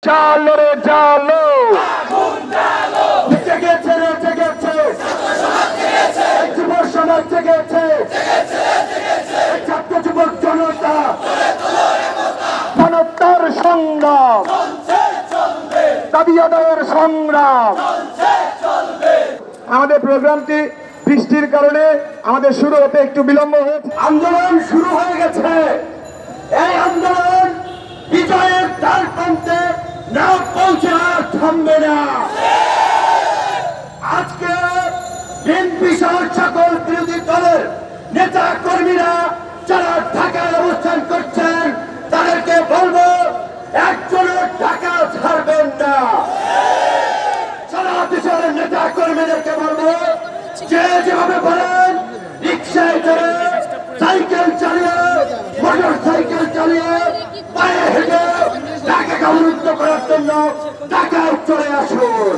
জালো রে জালো জেগেছে রে জেগেছে যুব সমাজ জেগেছে ছাত্র যুবক জনতা মানবতার সংগ্রাম দাবি আদায়ের সংগ্রাম। আমাদের প্রোগ্রামটি বৃষ্টির কারণে আমাদের শুরু হতে একটু বিলম্ব হয়েছে। আন্দোলন শুরু হয়ে গেছে। এই আন্দোলন বিজয়ের দ্বার প্রান্তে না পৌঁছে আর থামবে না। আজকে বিএনপি সহ সকল বিরোধী দলের নেতা কর্মীরা যারা ঢাকায় অবস্থান করছেন তাদেরকে বলবো একজনের টাকা ছাড়বেন না। সারা দেশের নেতা কর্মীদেরকে বলবো যে যেভাবে বলেন রিক্সায় চড়ে সাইকেল চালিয়ে মোটর সাইকেল চালিয়ে পায়ে হেঁটে ঢাকাকে অবরুদ্ধ করার জন্য ঢাকায় চলে আসুন।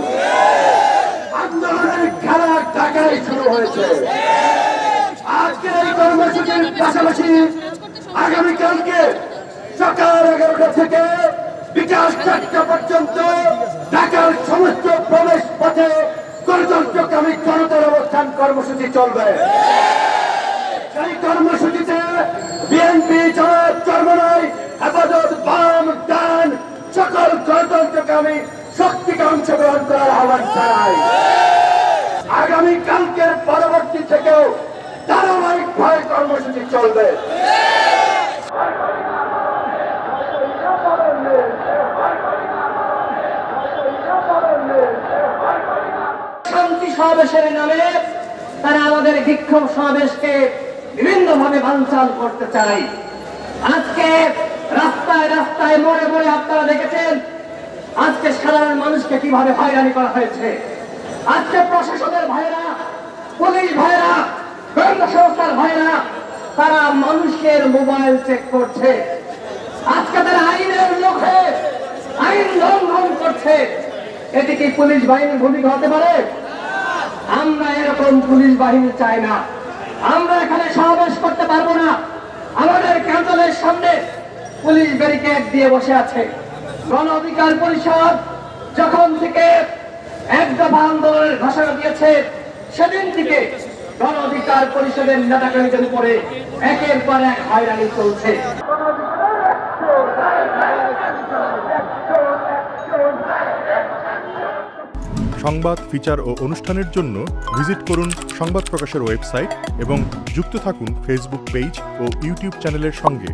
আন্দোলনের খেলা ঢাকায় শুরু হয়েছে। আজকের এই কর্মসূচির পাশাপাশি আগামীকালকে সকাল 11টা থেকে বিকাল 4টা পর্যন্ত ঢাকার সমস্ত প্রবেশ পথে গণতন্ত্রকামী জনতার অবস্থান কর্মসূচি চলবে। সেই কর্মসূচিতে বিএনপি জামাত চরমনাই হেফাজত বাম ডান সকল গণতন্ত্রকামী শক্তিকে অংশগ্রহণ করার আহ্বান জানাই। আগামী কালকের পরবর্তী থেকেও ধারাবাহিকভাবে কর্মসূচি চলবে। শান্তি সমাবেশের নামে তারা আমাদের বিক্ষোভ সমাবেশকে বিভিন্নভাবে বানচাল করতে চায়। আজকে রাস্তায় রাস্তায় মোড়ে মোড়ে আপনারা দেখেছেন আজকে সাধারণ মানুষকে কিভাবে হয়রানি করা হয়েছে। আজকে প্রশাসনের ভাইরা, পুলিশ ভাইরা, গোয়েন্দা সংস্থার ভাইরা তারা মানুষের মোবাইল চেক করছে। আজকে তারা আইনের লোকে আইন লঙ্ঘন করছে। এটি কি পুলিশ বাহিনীর ভূমিকা হতে পারে? আমরা এরকম পুলিশ বাহিনী চাই না। আমরা এখানে সমাবেশ করতে পারবো না। আমাদের ক্যান্টনের সামনে পুলিশ ব্যারিকেড দিয়ে বসে আছে। গণ অধিকার পরিষদ যখন থেকে এক দফা আন্দোলনের ঘোষণা দিয়েছে সেদিন থেকে গণ অধিকার পরিষদের নেতাকর্মীদের উপরে একের পর এক হয়রানি চলছে। সংবাদ, ফিচার ও অনুষ্ঠানের জন্য ভিজিট করুন সংবাদ প্রকাশের ওয়েবসাইট এবং যুক্ত থাকুন ফেসবুক পেজ ও ইউটিউব চ্যানেলের সঙ্গে।